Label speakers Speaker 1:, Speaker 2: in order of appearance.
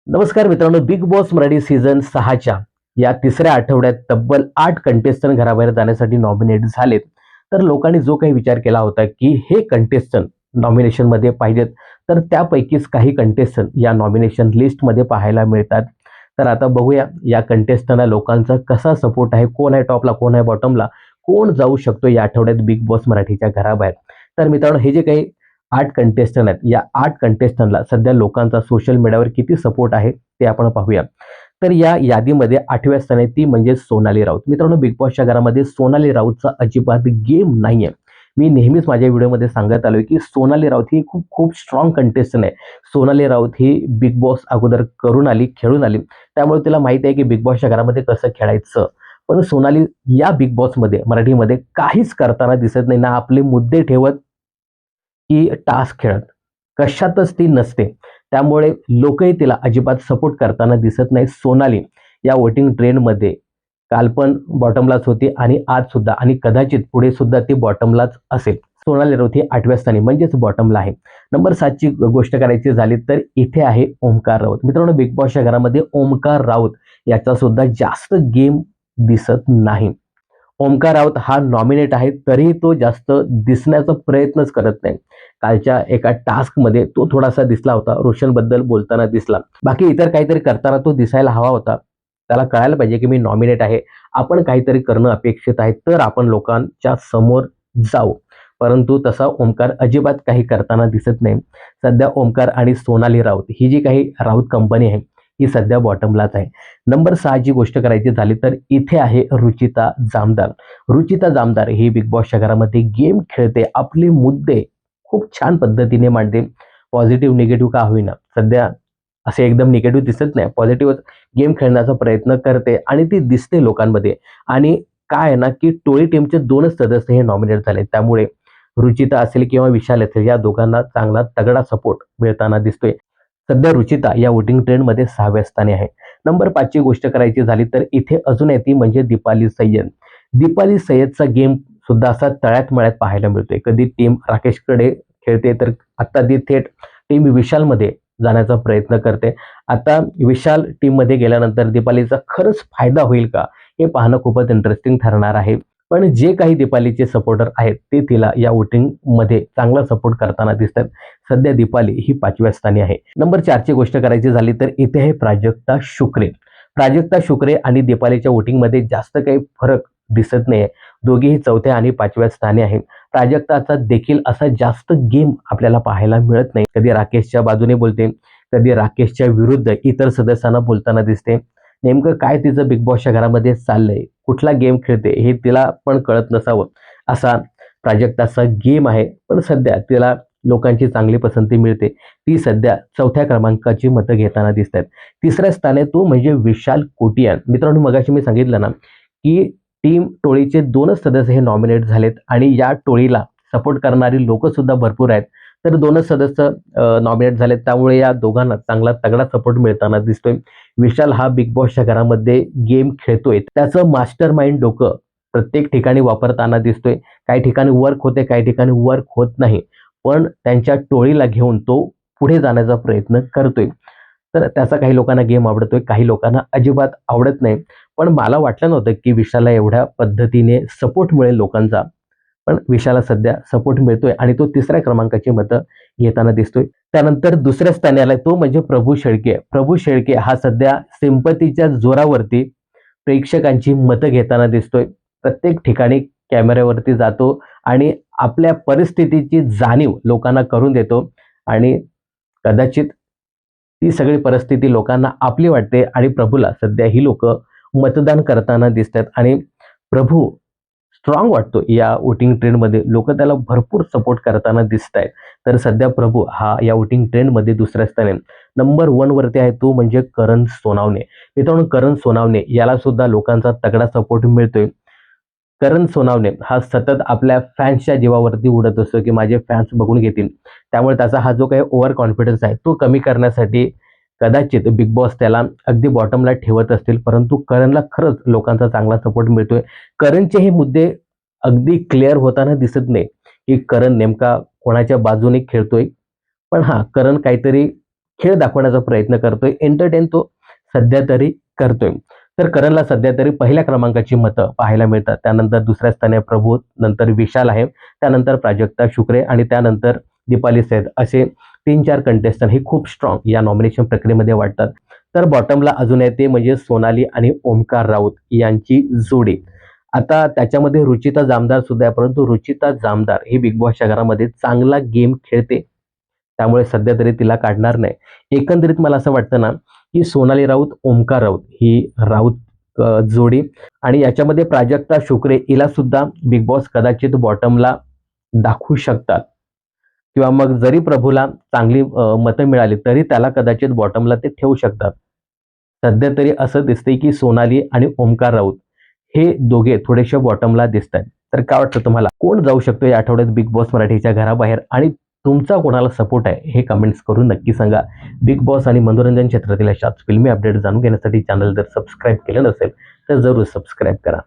Speaker 1: नमस्कार मित्रांनो, big boss Marathi season 6च्या या तिसऱ्या आठवड्यात तब्बल 8 कंटेस्टंट घराबाहेर जाण्यासाठी नॉमिनेट झालेत. तर लोकांनी जो काही विचार केला होता, की हे कंटेस्टंट नॉमिनेशनमध्ये पाहिजेत, तर त्यापैकीच काही कंटेस्टंट या नॉमिनेशन लिस्टमध्ये पाहायला मिळतात. तर आता बघूया या कंटेस्टंटला लोकांचा कसा सपोर्ट आहे, कोण आहे टॉपला, कोण आहे बॉटमला, कोण जाऊ शकतो या आठवड्यात बिग बॉस मराठीच्या घराबाहेर. तर मित्रांनो, हे जे काही 8 कंटेस्टंट आहेत. या 8 कंटेस्टंटला सध्या लोकांचा सोशल मीडियावर किती सपोर्ट आहे ते आपण पाहूया. तर या यादीमध्ये 8व्या स्थानी ती म्हणजे सोनाली राऊत. मित्रांनो, बिग बॉसच्या घरामध्ये सोनाली राऊतचा अजिबात गेम नाहीये. मी नेहमीच माझ्या व्हिडिओमध्ये सांगत आलोय, की सोनाली राऊत ही खूप खूप स्ट्रॉंग कंटेस्टंट आहे. सोनाली राऊत ही बिग बॉस अगोदर करून आली, खेळून आली. त्यामुळे तिला माहिती आहे, की बिग बॉसच्या घरामध्ये कसं खेळायचं. पण सोनाली या बिग बॉसमध्ये मराठीमध्ये काहीच करताना दिसत नाही. ना आपले मुद्दे ठेवत की टास्क खेळत. कशातच ती नसते. त्यामुळे लोकही तिला अजिबात सपोर्ट करताना दिसत नाही. सोनाली या वोटिंग ट्रेंडमध्ये काल पण बॉटमलाच होती आणि आज सुद्धा आणि कदाचित पुढे सुद्धा ती बॉटमलाच असेल. सोनाली राऊत ही 8व्या स्थानी म्हणजेच बॉटमला आहे. नंबर 7 ची गोष्ट करायची झाली तर इथे आहे ओमकार राऊत. मित्रांनो, बिग बॉसच्या घरामध्ये ओमकार राऊत याचा सुद्धा जास्त गेम दिसत नाही. ओमकार राऊत हा नॉमिनेट आहे, तरीही तो जास्त दिसण्याचा प्रयत्नच करत नाही. कालच्या एका टास्कमध्ये तो थोडासा दिसला होता, रोशनबद्दल बोलताना दिसला. बाकी इतर काहीतरी करताना तो दिसायला हवा होता. त्याला कळायला पाहिजे, की मी नॉमिनेट आहे. आपण काहीतरी करणं अपेक्षित आहे, तर आपण लोकांच्या समोर जाऊ. परंतु तसा ओमकार अजिबात काही करताना दिसत नाही. सध्या ओमकार आणि सोनाली राऊत ही जी काही राऊत कंपनी आहे, ही सध्या बॉटमलाच आहे. नंबर 6 ची गोष्ट करायची झाली तर इथे आहे रुचिता जामदार. रुचिता जामदार ही बिग बॉसच्या घरामध्ये गेम खेळते. आपले मुद्दे खूप छान पद्धतीने मांडते. पॉझिटिव्ह, निगेटिव्ह का होईना. सध्या असे एकदम निगेटिव्ह दिसत नाही. पॉझिटिव्ह गेम खेळण्याचा प्रयत्न करते आणि ती दिसते लोकांमध्ये. आणि काय आहे ना, की टोळी टीमचे 2च सदस्य हे नॉमिनेट झाले. त्यामुळे रुचिता असेल किंवा विशाल असेल या दोघांना चांगला तगडा सपोर्ट मिळताना दिसतोय. सध्या रुचिता या वोटिंग ट्रेंडमध्ये 6व्या स्थानी आहे. नंबर 5 ची गोष्ट करायची झाली तर इथे अजून आहे ती म्हणजे दीपाली सय्यद. दीपाली सय्यदचा गेम सुद्धा असा तळ्यात मळ्यात पाहायला मिळतोय. कधी टीम राकेशकडे खेळते तर आता ती थेट टीम विशालमध्ये जाण्याचा प्रयत्न करते. आता विशाल टीममध्ये गेल्यानंतर दीपालीचा खरंच फायदा होईल का? हे पाहणं खूपच इंटरेस्टिंग ठरणार आहे. पण जे काही दीपालीचे सपोर्टर आहेत ते तिला या वोटिंगमध्ये चांगला सपोर्ट करताना दिसतात. सध्या दीपाली ही 5व्या स्थानी आहे. नंबर 4 ची गोष्ट करायची झाली तर इथे आहे प्राजक्ता शुक्रे. प्राजक्ता शुक्रे आणि दीपालीच्या वोटिंगमध्ये जास्त काही फरक दिसत नाहीये. दोघेही 4थ्या आणि 5व्या स्थानी आहेत. प्राजक्ताचा देखील असा जास्त गेम आपल्याला पाहायला मिळत नाही. कधी राकेशच्या बाजूने बोलते, कधी राकेशच्या विरुद्ध इतर सदस्यांना बोलताना दिसते. नेमकं काय तिचं बिग बॉसच्या घरामध्ये चाललंय, कुठला गेम खेळते हे तिला पण कळत नसावं असा प्राजक्ताचा गेम आहे. पण सध्या तिला लोकांची चांगली पसंती मिळते. ती सध्या 4थ्या क्रमांकाची मतं घेताना दिसतात. 3ऱ्या स्थानी तो म्हणजे विशाल कोटियान. मित्रांनो, मगाशी मी सांगितलं ना, की टीम टोळीचे 2च सदस्य हे नॉमिनेट झालेत आणि या टोळीला सपोर्ट करणारी लोकं सुद्धा भरपूर आहेत. तर 2च सदस्य नॉमिनेट झालेत. त्यामुळे या दोघांना चांगला तगडा सपोर्ट मिळताना दिसतोय. विशाल हा बिग बॉसच्या घरामध्ये गेम खेळतोय. त्याचं मास्टर माइंड डोकं प्रत्येक ठिकाणी वापरताना दिसतोय. काही ठिकाणी वर्क होते, काही ठिकाणी वर्क होत नाही. पण त्यांच्या टोळीला घेऊन तो पुढे जाण्याचा प्रयत्न करतोय. तर त्याचा काही लोकांना गेम आवडतोय, काही लोकांना अजिबात आवडत नाही. पण मला वाटलं नव्हतं, की विशालला एवढ्या पद्धतीने सपोर्ट मिळेल लोकांचा. पण विशालला सध्या सपोर्ट मिळतोय आणि तो 3ऱ्या क्रमांकाची मतं घेताना दिसतोय. त्यानंतर 2ऱ्या स्थानी आलाय तो म्हणजे प्रभू शेळके. प्रभू शेळके हा सध्या सिंपतीच्या जोरावरती प्रेक्षकांची मतं घेताना दिसतोय. प्रत्येक ठिकाणी कॅमेऱ्यावरती जातो आणि आपल्या परिस्थितीची जाणीव लोकांना करून देतो आणि कदाचित ती सगळी परिस्थिती लोकांना आपली वाटते आणि प्रभूला सध्या ही लोकं मतदान करताना दिसतात आणि प्रभू स्ट्रॉंग वाटतो या वोटिंग ट्रेंडमध्ये. लोकं त्याला भरपूर सपोर्ट करताना दिसतायत. तर सध्या प्रभू हा या वोटिंग ट्रेंडमध्ये 2ऱ्या स्थानी आहे. नंबर 1 वरती आहे तो म्हणजे करण सोनावणे. मित्रांनो, करण सोनावणे याला सुद्धा लोकांचा तगडा सपोर्ट मिळतोय. करण सोनावणे हा सतत आपल्या फॅन्सच्या जीवावरती उडत असतो, की माझे फॅन्स बघून घेतील. त्यामुळे त्याचा हा जो काही ओव्हर कॉन्फिडन्स आहे तो कमी करण्यासाठी कदाचित बिग बॉस त्याला अगदी बॉटमला ठेवत असतील. परंतु करणला खरंच लोकांचा चांगला सपोर्ट मिळतोय. करणचे हे मुद्दे अगदी क्लिअर होताना दिसत नाही, की करण नेमका कोणाच्या बाजूने खेळतोय. पण हां, करण काहीतरी खेळ दाखवण्याचा प्रयत्न करतोय, एंटरटेन तो सध्या तरी करतोय. तर करणला सध्या तरी पहिल्या क्रमांकाची मतं पाहायला मिळतात. त्यानंतर दुसऱ्या स्थानी प्रभू, नंतर विशाल आहे, त्यानंतर प्राजक्ता शुक्रे आणि त्यानंतर दीपाली सैद असे 3-4 कंटेस्टंट हे खूप स्ट्रॉंग या नॉमिनेशन प्रक्रियेमध्ये वाटतात. तर बॉटमला अजून आहे ते म्हणजे सोनाली आणि ओमकार राऊत यांची जोडी. आता त्याच्यामध्ये रुचिता जामदार सुद्धा आहे, परंतु रुचिता जामदार ही बिग बॉसच्या घरामध्ये चांगला गेम खेळते. त्यामुळे सध्या तरी तिला काढणार नाही. एकंदरीत मला असं वाटतं ना, की सोनाली राऊत, ओमकार राऊत ही राऊत जोडी आणि याच्यामध्ये प्राजक्ता शुक्रे हिला सुद्धा बिग बॉस कदाचित बॉटमला दाखवू शकतात किंवा मग जरी प्रभूला चांगली मतं मिळाली, तरी त्याला कदाचित बॉटमला ते ठेवू शकतात. सध्या तरी असं दिसतंय, की सोनाली आणि ओमकार राऊत हे दोघे थोडेसे बॉटमला दिसतायत. तर काय वाटतं तुम्हाला? कोण जाऊ शकतो या आठवड्यात बिग बॉस मराठीच्या घराबाहेर आणि तुमचा कोणाला सपोर्ट आहे हे कमेंट्स करून नक्की सांगा. बिग बॉस आणि मनोरंजन क्षेत्रातील अशाच फिल्मी अपडेट जाणून घेण्यासाठी चॅनल जर सबस्क्राईब केलं नसेल तर जरूर सबस्क्राईब करा.